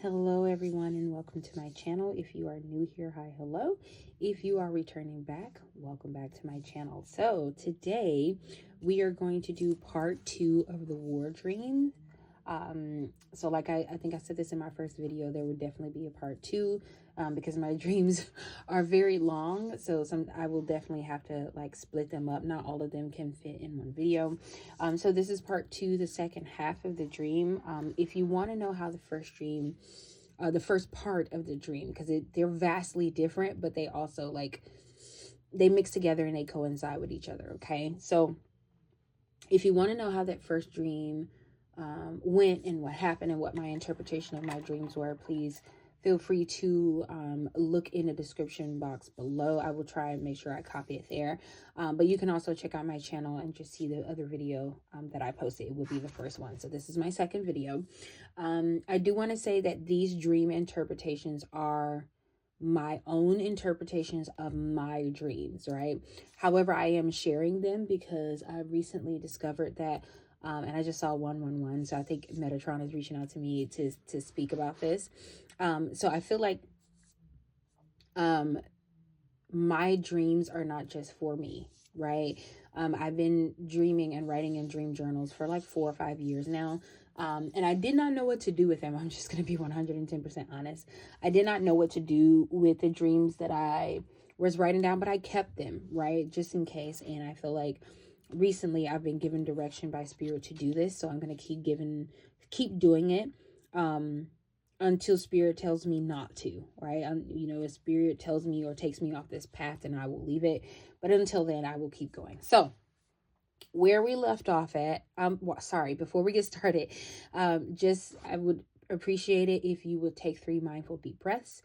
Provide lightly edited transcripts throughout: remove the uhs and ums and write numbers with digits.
Hello everyone and welcome to my channel. If you are new here, hi, hello. If you are returning back, welcome back to my channel. So today we are going to do part 2 of the war dream. So like I think I said this in my first video, there would definitely be a part 2 because my dreams are very long. So I will definitely have to like split them up. Not all of them can fit in one video. So this is part 2, the second half of the dream. If you want to know how the first part of the dream, because they're vastly different, but they also they mix together and they coincide with each other. Okay, so if you want to know how that first dream went and what happened and what my interpretation of my dreams were, please feel free to look in the description box below. I will try and make sure I copy it there. But you can also check out my channel and just see the other video that I posted. It will be the first one. So this is my second video. I do want to say that these dream interpretations are my own interpretations of my dreams, right? However, I am sharing them because I recently discovered that and I just saw 111, so I think Metatron is reaching out to me to speak about this. So I feel like my dreams are not just for me, right? I've been dreaming and writing in dream journals for like 4 or 5 years now. And I did not know what to do with them. I'm just going to be 110% honest. I did not know what to do with the dreams that I was writing down, but I kept them, right? Just in case. And I feel like recently I've been given direction by spirit to do this. So I'm going to keep doing it. Until spirit tells me not to, right? If spirit tells me or takes me off this path, then I will leave it. But until then, I will keep going. So where we left off at, before we get started, I would appreciate it if you would take 3 mindful deep breaths.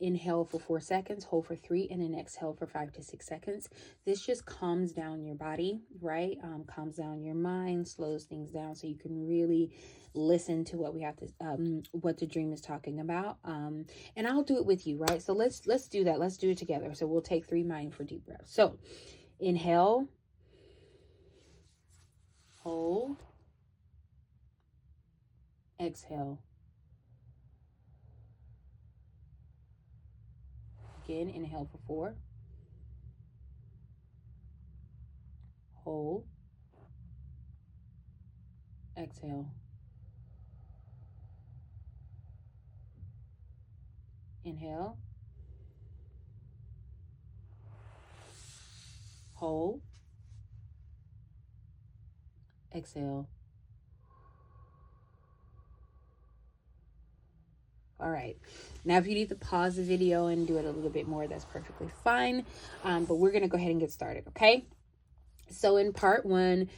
Inhale for 4 seconds, hold for 3, and then exhale for 5 to 6 seconds. This just calms down your body, right? Calms down your mind, slows things down so you can really listen to what we have to what the dream is talking about. And I'll do it with you, right? So let's do that. Let's do it together. So we'll take 3 mindful deep breaths. So inhale, hold, exhale. Again, inhale for 4, hold, exhale. Inhale, hold, exhale. All right. Now, if you need to pause the video and do it a little bit more, that's perfectly fine. But we're going to go ahead and get started, okay? So in part 1,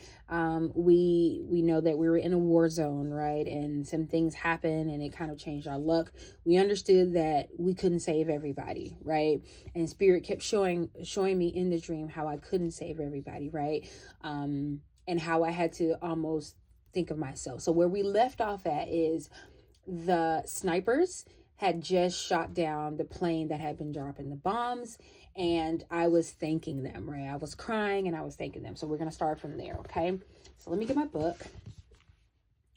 we know that we were in a war zone, right? And some things happened and it kind of changed our luck. We understood that we couldn't save everybody, right? And spirit kept showing me in the dream how I couldn't save everybody, right? And how I had to almost think of myself. So where we left off at is the snipers had just shot down the plane that had been dropping the bombs, and I was thanking them, right? I was crying and I was thanking them. So we're going to start from there, okay? So let me get my book.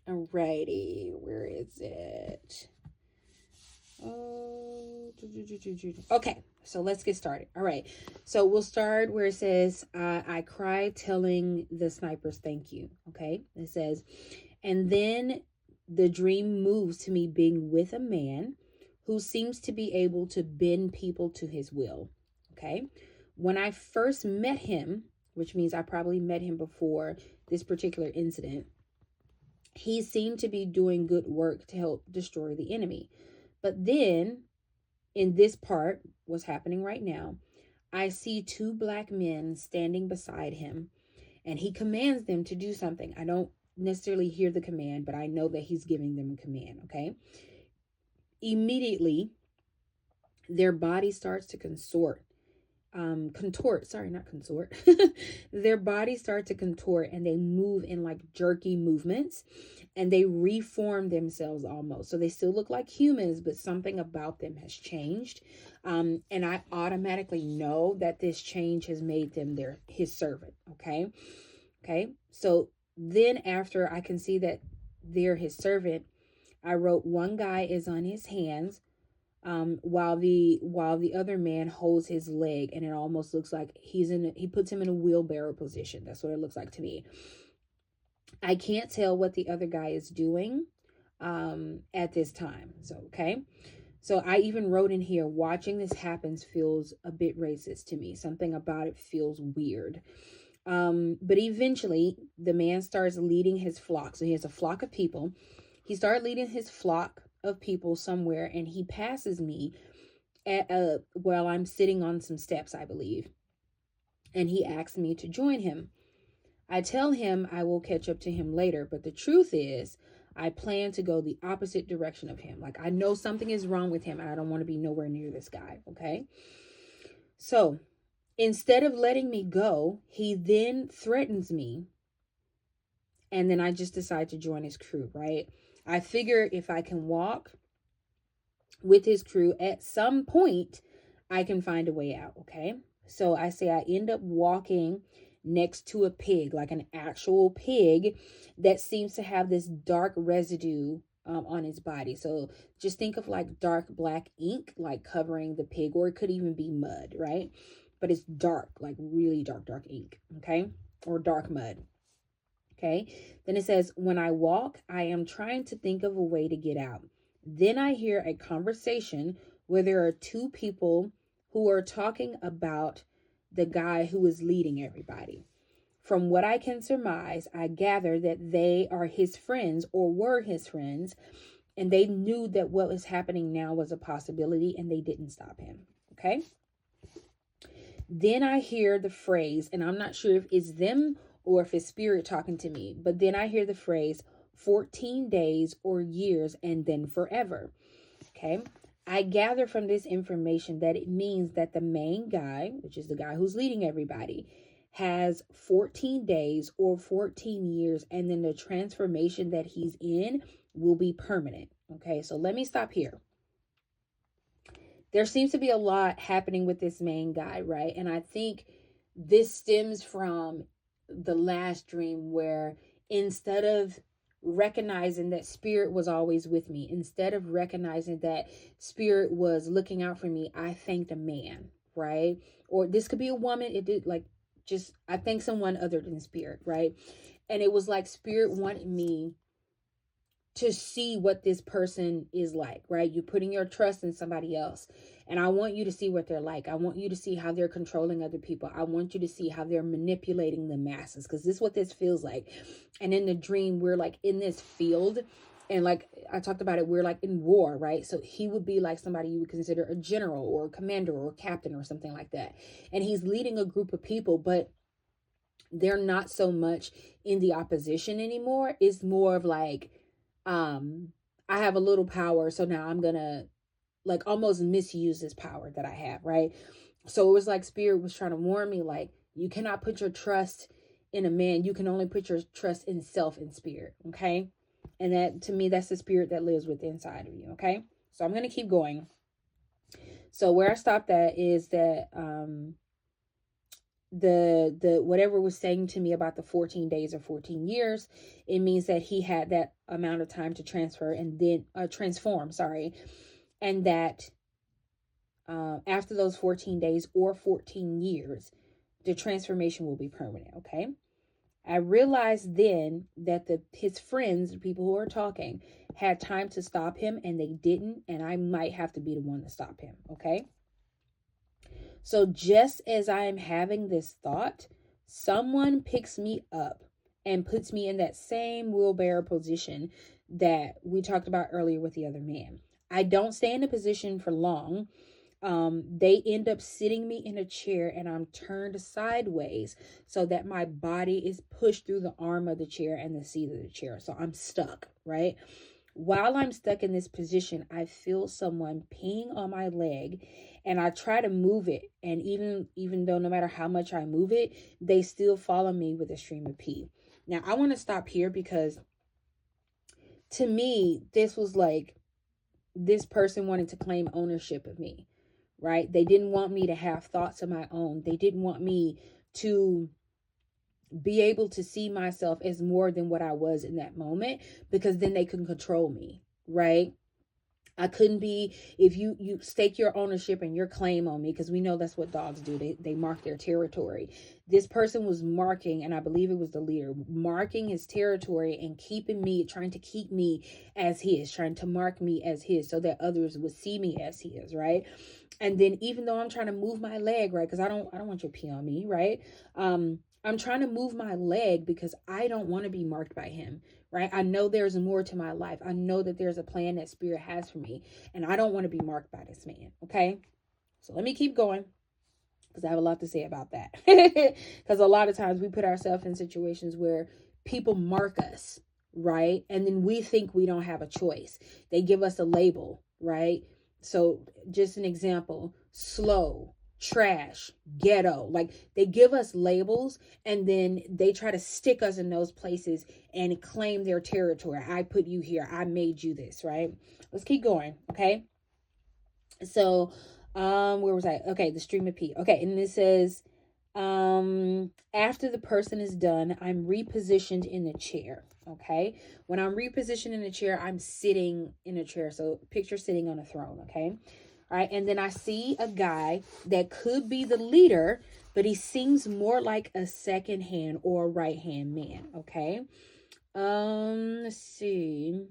Alrighty, where is it? Okay, so let's get started. All right, so we'll start where it says, I cried telling the snipers thank you, okay? It says, and then the dream moves to me being with a man who seems to be able to bend people to his will. Okay. When I first met him, which means I probably met him before this particular incident, he seemed to be doing good work to help destroy the enemy. But then in this part, what's happening right now, I see 2 black men standing beside him and he commands them to do something. I don't necessarily hear the command, but I know that he's giving them a command, okay? Immediately, their body starts to contort. Their bodies start to contort and they move in like jerky movements and they reform themselves almost. So they still look like humans, but something about them has changed. And I automatically know that this change has made them his servant. Okay. So then after I can see that they're his servant, I wrote one guy is on his hands, while the other man holds his leg, and it almost looks like he puts him in a wheelbarrow position. That's what it looks like to me. I can't tell what the other guy is doing at this time. So, okay. So I even wrote in here, watching this happens feels a bit racist to me. Something about it feels weird. But eventually the man starts leading his flock. So he has a flock of people. He started leading his flock of people somewhere, and he passes me while I'm sitting on some steps, I believe. And he asks me to join him. I tell him I will catch up to him later, but the truth is I plan to go the opposite direction of him. Like, I know something is wrong with him and I don't want to be nowhere near this guy, okay? So instead of letting me go, he then threatens me, and then I just decide to join his crew, right? I figure if I can walk with his crew, at some point I can find a way out, okay? So I say I end up walking next to a pig, like an actual pig that seems to have this dark residue on his body. So just think of like dark black ink, like covering the pig, or it could even be mud, right? But it's dark, like really dark ink, okay? Or dark mud. Okay. Then it says, when I walk, I am trying to think of a way to get out. Then I hear a conversation where there are two people who are talking about the guy who is leading everybody. From what I can surmise, I gather that they are his friends or were his friends, and they knew that what was happening now was a possibility, and they didn't stop him. Okay. Then I hear the phrase, and I'm not sure if it's them or if it's spirit talking to me, but then I hear the phrase 14 days or years and then forever. Okay. I gather from this information that it means that the main guy, which is the guy who's leading everybody, has 14 days or 14 years, and then the transformation that he's in will be permanent. Okay. So let me stop here. There seems to be a lot happening with this main guy, right? And I think this stems from the last dream, where instead of recognizing that spirit was always with me, instead of recognizing that spirit was looking out for me, I thanked a man, right? Or this could be a woman. It did like just, I thanked someone other than spirit, right? And it was like spirit wanted me to see what this person is like, right? You're putting your trust in somebody else. And I want you to see what they're like. I want you to see how they're controlling other people. I want you to see how they're manipulating the masses, because this is what this feels like. And in the dream, we're like in this field, and like I talked about it, we're like in war, right? So he would be like somebody you would consider a general or a commander or a captain or something like that. And he's leading a group of people, but they're not so much in the opposition anymore. It's more of like, I have a little power, so now I'm gonna like almost misuse this power that I have, right? So it was like spirit was trying to warn me, like, you cannot put your trust in a man. You can only put your trust in self and spirit, okay? And that, to me, that's the spirit that lives within inside of you, okay? So I'm gonna keep going. So where I stopped at is that the whatever was saying to me about the 14 days or 14 years, it means that he had that amount of time to transfer and then transform, sorry. And that after those 14 days or 14 years, the transformation will be permanent. Okay. I realized then that his friends, the people who are talking, had time to stop him, and they didn't, and I might have to be the one to stop him. Okay. So just as I am having this thought, someone picks me up and puts me in that same wheelbarrow position that we talked about earlier with the other man. I don't stay in a position for long. They end up sitting me in a chair, and I'm turned sideways so that my body is pushed through the arm of the chair and the seat of the chair. So I'm stuck, right? While I'm stuck in this position, I feel someone peeing on my leg, and I try to move it. And even though no matter how much I move it, they still follow me with a stream of pee. Now, I want to stop here, because to me, this was like this person wanted to claim ownership of me, right? They didn't want me to have thoughts of my own. They didn't want me to be able to see myself as more than what I was in that moment, because then they can control me, right? I couldn't be, if you stake your ownership and your claim on me, because we know that's what dogs do. They mark their territory. This person was marking, and I believe it was the leader, marking his territory and keeping me, trying to keep me as his, trying to mark me as his so that others would see me as his, right? And then even though I'm trying to move my leg, right? Because I don't want your pee on me, right? I'm trying to move my leg because I don't want to be marked by him, right? I know there's more to my life. I know that there's a plan that Spirit has for me, and I don't want to be marked by this man, okay? So let me keep going because I have a lot to say about that. Because a lot of times we put ourselves in situations where people mark us, right? And then we think we don't have a choice. They give us a label, right? So just an example, slow, trash, ghetto, like they give us labels and then they try to stick us in those places and claim their territory. I put you here. I made you this, right? Let's keep going. Okay. So, where was I? Okay. The stream of pee. Okay. And it says, after the person is done, I'm repositioned in the chair. Okay. When I'm repositioned in the chair, I'm sitting in a chair. So picture sitting on a throne. Okay. All right. And then I see a guy that could be the leader, but he seems more like a second hand or right hand man. Okay. Let's see.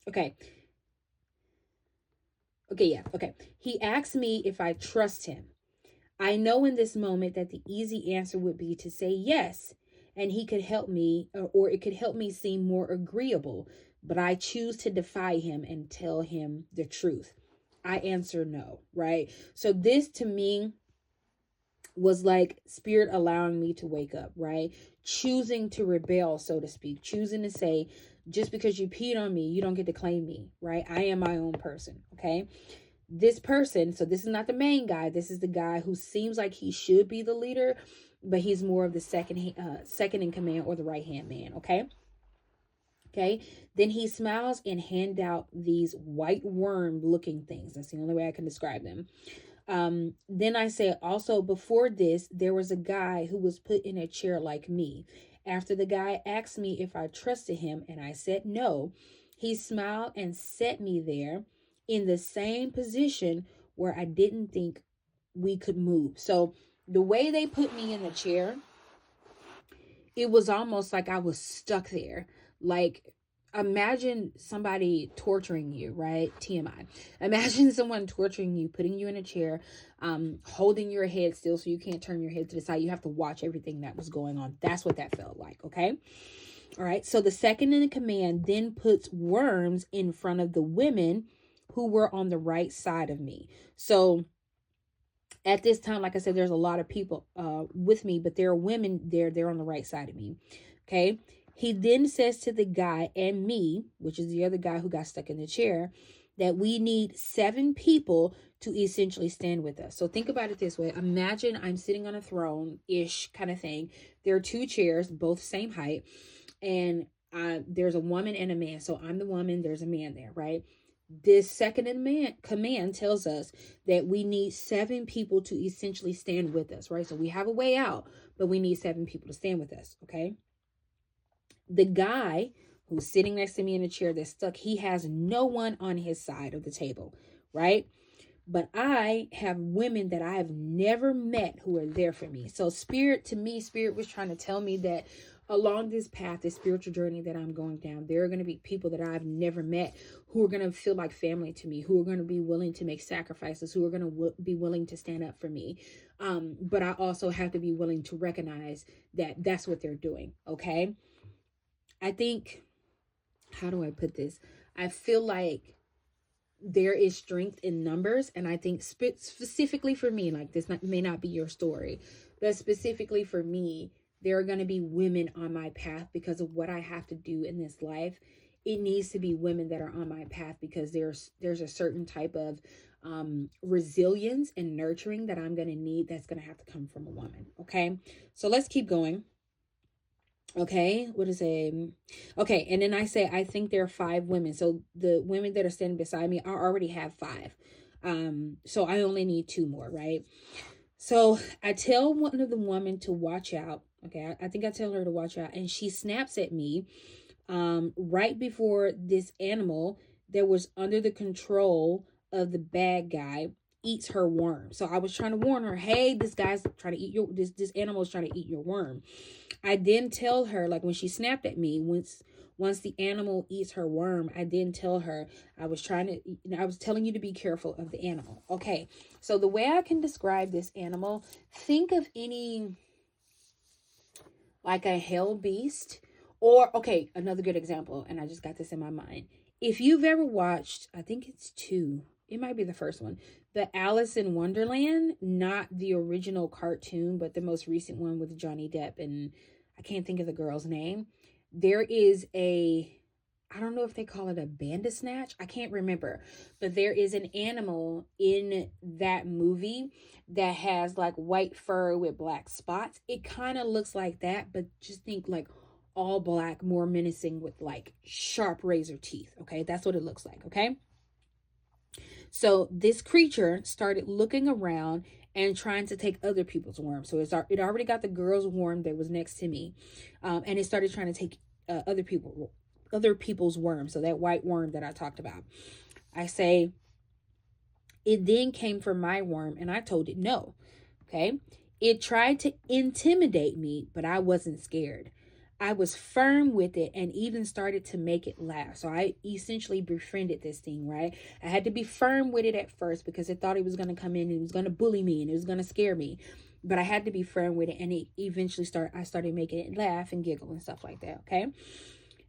Okay. Okay. Yeah. Okay. He asked me if I trust him. I know in this moment that the easy answer would be to say yes, and he could help me, or it could help me seem more agreeable, but I choose to defy him and tell him the truth. I answer no, right? So this to me was like Spirit allowing me to wake up, right? Choosing to rebel, so to speak, choosing to say, just because you peed on me, you don't get to claim me, right? I am my own person, okay? This person, so this is not the main guy, this is the guy who seems like he should be the leader, but he's more of the second in command or the right hand man. Okay, then he smiles and hand out these white worm looking things. That's the only way I can describe them. Then I say, also before this, there was a guy who was put in a chair like me. After the guy asked me if I trusted him and I said no, he smiled and set me there in the same position where I didn't think we could move. So the way they put me in the chair, it was almost like I was stuck there. Like, imagine somebody torturing you, right? TMI. Imagine someone torturing you, putting you in a chair, holding your head still so you can't turn your head to the side. You have to watch everything that was going on. That's what that felt like, okay? All right. So the second in command then puts worms in front of the women who were on the right side of me. So at this time, like I said, there's a lot of people with me, but there are women there. They're on the right side of me. Okay. He then says to the guy and me, which is the other guy who got stuck in the chair, that we need 7 people to essentially stand with us. So think about it this way. Imagine I'm sitting on a throne-ish kind of thing. There are 2 chairs, both same height, and there's a woman and a man. So I'm the woman, there's a man there, right? This second in command tells us that we need 7 people to essentially stand with us, right? So we have a way out, but we need 7 people to stand with us, okay? The guy who's sitting next to me in a chair that's stuck, he has no one on his side of the table, right? But I have women that I have never met who are there for me. So Spirit was trying to tell me that along this path, this spiritual journey that I'm going down, there are going to be people that I've never met who are going to feel like family to me, who are going to be willing to make sacrifices, who are going to be willing to stand up for me. But I also have to be willing to recognize that that's what they're doing. Okay. I think, how do I put this? I feel like there is strength in numbers, and I think specifically for me, like this may not be your story, but specifically for me, there are going to be women on my path because of what I have to do in this life. It needs to be women that are on my path because there's a certain type of resilience and nurturing that I'm going to need that's going to have to come from a woman. Okay, so let's keep going. Okay, what is it? Okay, and then I say, I think there are 5 women. So the women that are standing beside me, I already have 5. So I only need 2 more, right? So I tell one of the women to watch out. Okay, I think I tell her to watch out, and she snaps at me right before this animal that was under the control of the bad guy eats her worm. So I was trying to warn her, hey, this guy's trying to eat your, this animal is trying to eat your worm. I then tell her, like when she snapped at me, once the animal eats her worm, I then tell her, I was telling you to be careful of the animal. Okay, so the way I can describe this animal, think of any, like a hell beast, or, okay, another good example, and I just got this in my mind. If you've ever watched, I think it's two, it might be the first one, the Alice in Wonderland, not the original cartoon, but the most recent one with Johnny Depp, and I can't think of the girl's name. There is a, I don't know if they call it a Bandersnatch. I can't remember. But there is an animal in that movie that has like white fur with black spots. It kind of looks like that, but just think like all black, more menacing with like sharp razor teeth. Okay, that's what it looks like. Okay. So this creature started looking around and trying to take other people's worms. So it already got the girl's worm that was next to me, and it started trying to take other people's worms. So that white worm that I talked about. I say, it then came for my worm, and I told it no. Okay. It tried to intimidate me, but I wasn't scared. I was firm with it and even started to make it laugh. So I essentially befriended this thing, right? I had to be firm with it at first because it thought it was going to come in and it was going to bully me and it was going to scare me. But I had to be firm with it, and it eventually I started making it laugh and giggle and stuff like that, okay?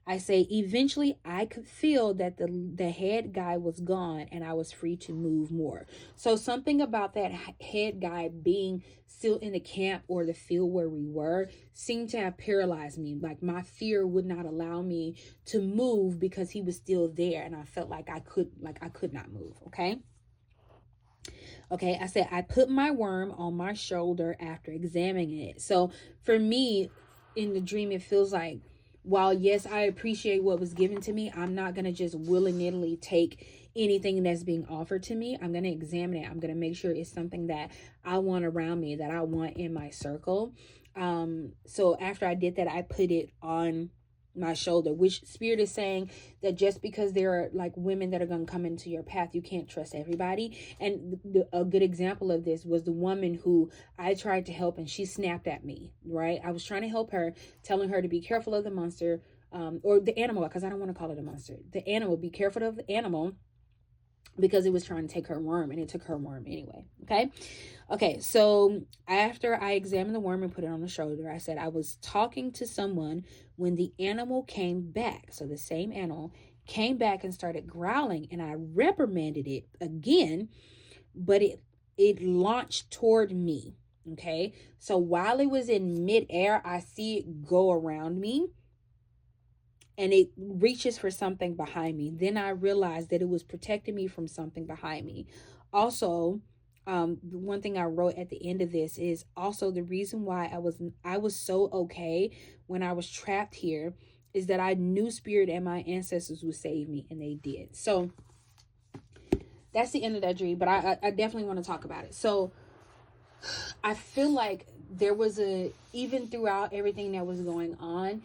I say eventually I could feel that the head guy was gone and I was free to move more. So something about that head guy being still in the camp or the field where we were seemed to have paralyzed me. Like my fear would not allow me to move because he was still there, and I felt like I could not move, okay? Okay, I said I put my worm on my shoulder after examining it. So for me in the dream, it feels like, while yes, I appreciate what was given to me, I'm not going to just willy-nilly take anything that's being offered to me. I'm going to examine it. I'm going to make sure it's something that I want around me, that I want in my circle. So after I did that, I put it on my shoulder, which spirit is saying that just because there are like women that are going to come into your path, you can't trust everybody. And a good example of this was the woman who I tried to help and she snapped at me, right? I was trying to help her, telling her to be careful of the monster, or the animal, because I don't want to call it a monster. The animal, be careful of the animal, because it was trying to take her worm, and it took her worm anyway. Okay, so after I examined the worm and put it on the shoulder, I said I was talking to someone when the animal came back. So the same animal came back and started growling, and I reprimanded it again, but it launched toward me. Okay, so while it was in midair, I see it go around me and it reaches for something behind me. Then I realized that it was protecting me from something behind me. Also, the one thing I wrote at the end of this is also the reason why I was so okay when I was trapped here is that I knew spirit and my ancestors would save me, and they did. So that's the end of that dream, but I definitely want to talk about it. So I feel like there was even throughout everything that was going on,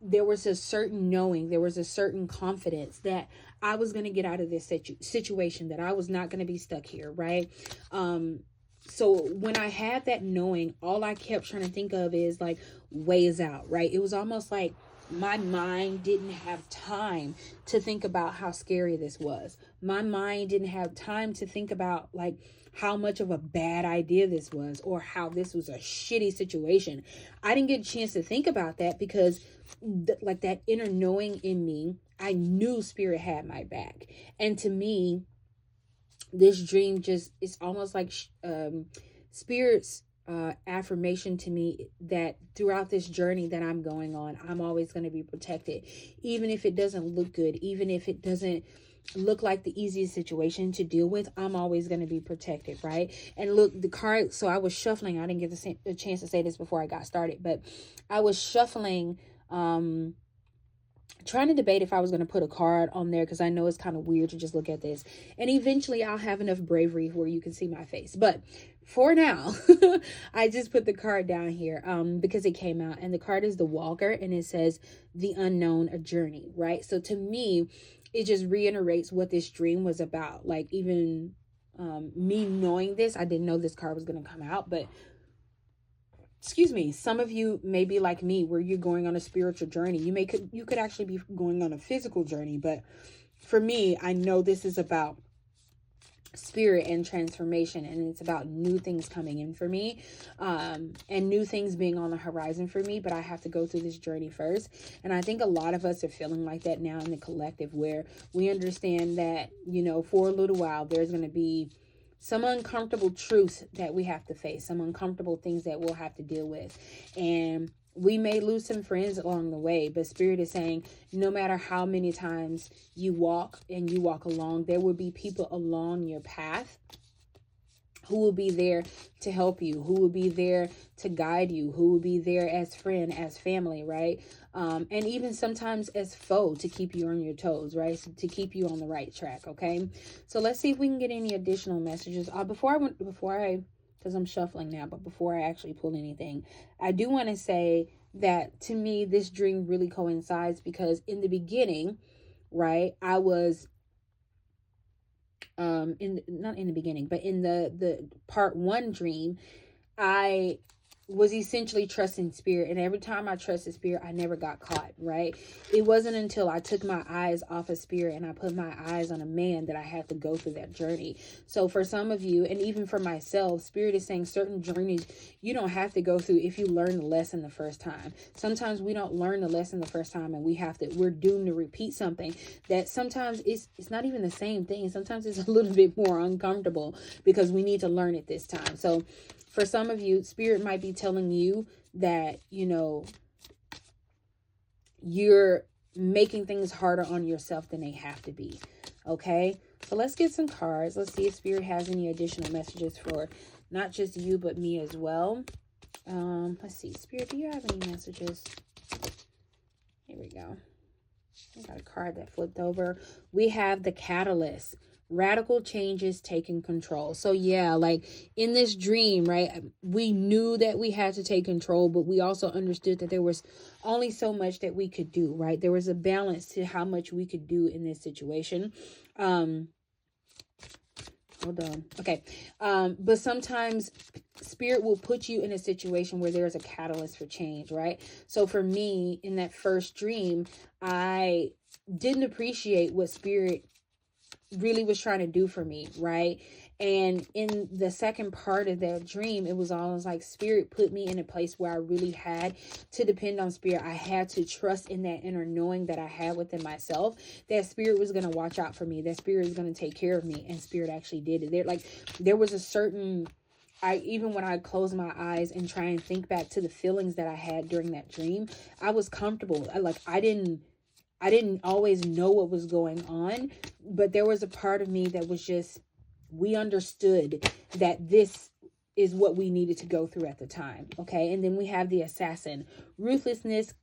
there was a certain knowing, there was a certain confidence that I was going to get out of this situation, that I was not going to be stuck here, right? So when I had that knowing, all I kept trying to think of is like ways out, right? It was almost like my mind didn't have time to think about how scary this was. My mind didn't have time to think about like how much of a bad idea this was, or how this was a shitty situation. I didn't get a chance to think about that because like that inner knowing in me, I knew spirit had my back. And to me, this dream just, it's almost like spirit's affirmation to me that throughout this journey that I'm going on, I'm always going to be protected, even if it doesn't look good, even if it doesn't look like the easiest situation to deal with, I'm always going to be protected, right? And look, the card, so I was shuffling, I didn't get the chance to say this before I got started, but I was shuffling trying to debate if I was going to put a card on there, because I know it's kind of weird to just look at this. And eventually I'll have enough bravery where you can see my face. But for now, I just put the card down here because it came out. And the card is the Walker, and it says the unknown, a journey, right? So to me, it just reiterates what this dream was about. Like, even me knowing this, I didn't know this card was going to come out, but excuse me, some of you may be like me, where you're going on a spiritual journey. You could actually be going on a physical journey, but for me, I know this is about spirit and transformation, and it's about new things coming in for me, and new things being on the horizon for me. But I have to go through this journey first, and I think a lot of us are feeling like that now in the collective, where we understand that, you know, for a little while there's going to be some uncomfortable truths that we have to face, some uncomfortable things that we'll have to deal with. And we may lose some friends along the way, but Spirit is saying, no matter how many times you walk along, there will be people along your path who will be there to help you, who will be there to guide you, who will be there as friend, as family, right? And even sometimes as foe, to keep you on your toes, right? So to keep you on the right track, okay? So let's see if we can get any additional messages. Because I'm shuffling now, but before I actually pull anything, I do want to say that to me, this dream really coincides, because in the beginning, right, I was not in the beginning, but in the part 1 dream, I was essentially trusting Spirit, and every time I trusted Spirit, I never got caught, right? It wasn't until I took my eyes off of Spirit and I put my eyes on a man that I had to go through that journey. So for some of you, and even for myself, Spirit is saying certain journeys you don't have to go through if you learn the lesson the first time. Sometimes we don't learn the lesson the first time, and we're doomed to repeat something that sometimes it's not even the same thing. Sometimes it's a little bit more uncomfortable because we need to learn it this time. So for some of you, Spirit might be telling you that, you know, you're making things harder on yourself than they have to be. Okay, so let's get some cards. Let's see if Spirit has any additional messages for not just you, but me as well. Let's see. Spirit, do you have any messages? Here we go. I got a card that flipped over. We have the Catalyst. Radical changes taking control. So yeah, like in this dream, right, we knew that we had to take control, but we also understood that there was only so much that we could do, right? There was a balance to how much we could do in this situation. Hold on. Okay. But sometimes Spirit will put you in a situation where there's a catalyst for change, right? So for me, in that first dream, I didn't appreciate what Spirit really was trying to do for me, right? And in the second part of that dream, it was almost like Spirit put me in a place where I really had to depend on Spirit. I had to trust in that inner knowing that I had within myself, that Spirit was going to watch out for me, that Spirit was going to take care of me, and Spirit actually did it. There was a certain, even when I close my eyes and try and think back to the feelings that I had during that dream, I was comfortable. I didn't always know what was going on, but there was a part of me that was just, we understood that this is what we needed to go through at the time. Okay. And then we have the Assassin, ruthlessness,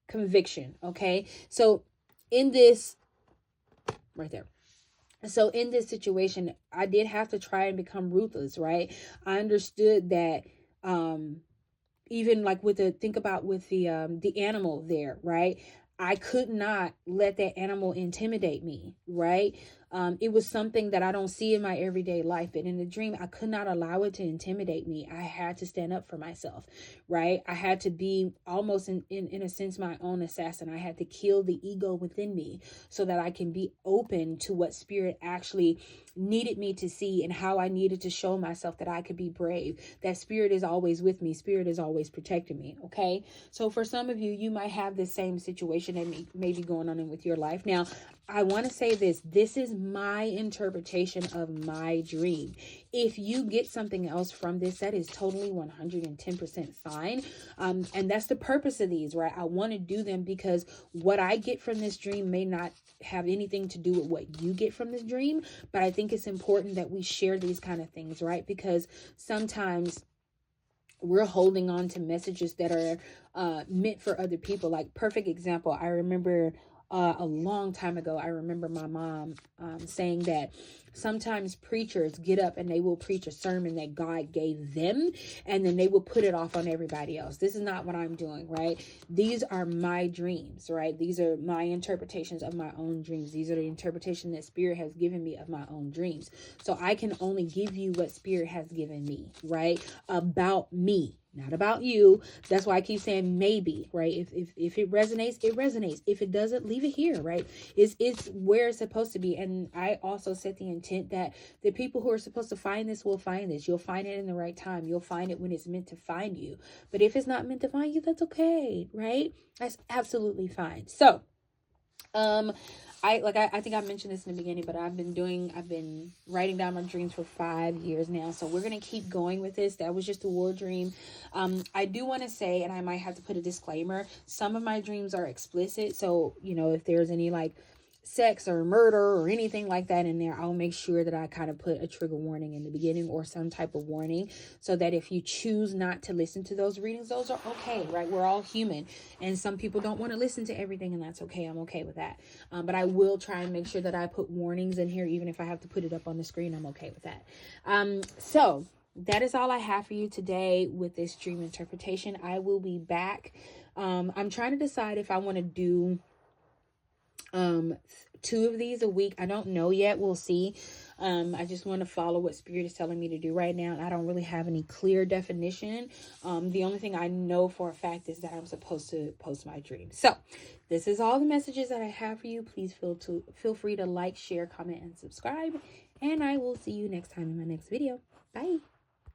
conviction. Okay. So in this right there. So in this situation, I did have to try and become ruthless, right? I understood that, even like with the animal there, right? I could not let that animal intimidate me, right? It was something that I don't see in my everyday life. But in the dream, I could not allow it to intimidate me. I had to stand up for myself, right? I had to be almost in a sense, my own assassin. I had to kill the ego within me so that I can be open to what Spirit actually needed me to see, and how I needed to show myself that I could be brave, that Spirit is always with me. Spirit is always protecting me. Okay. So for some of you, you might have the same situation that may be going on with your life. Now, I want to say this is my interpretation of my dream. If you get something else from this, that is totally 110% fine. And that's the purpose of these, right? I want to do them because what I get from this dream may not have anything to do with what you get from this dream. But I think it's important that we share these kind of things, right? Because sometimes we're holding on to messages that are meant for other people. Like, perfect example, I remember a long time ago, I remember my mom saying that sometimes preachers get up and they will preach a sermon that God gave them, and then they will put it off on everybody else. This is not what I'm doing, right? These are my dreams, right? These are my interpretations of my own dreams. These are the interpretation that Spirit has given me of my own dreams. So I can only give you what Spirit has given me, right? About me, not about you. That's why I keep saying maybe, right? If it resonates, it resonates. If it doesn't, leave it here, right? It's where it's supposed to be. And I also set the intent that the people who are supposed to find this will find this. You'll find it in the right time. You'll find it when it's meant to find you. But if it's not meant to find you, that's okay, right? That's absolutely fine. So, I think I mentioned this in the beginning, but I've been writing down my dreams for 5 years now. So we're going to keep going with this. That was just a war dream. I do want to say, and I might have to put a disclaimer, some of my dreams are explicit. So, if there's any like sex or murder or anything like that in there, I'll make sure that I kind of put a trigger warning in the beginning or some type of warning, so that if you choose not to listen to those readings, those are okay, right? We're all human, and some people don't want to listen to everything, and that's okay. I'm okay with that. But I will try and make sure that I put warnings in here, even if I have to put it up on the screen. I'm okay with that. So that is all I have for you today with this dream interpretation. I will be back. I'm trying to decide if I want to do 2 of these a week. I don't know yet. We'll see. I just want to follow what Spirit is telling me to do right now. And I don't really have any clear definition. The only thing I know for a fact is that I'm supposed to post my dreams. So this is all the messages that I have for you. Please feel free to like, share, comment, and subscribe. And I will see you next time in my next video. Bye.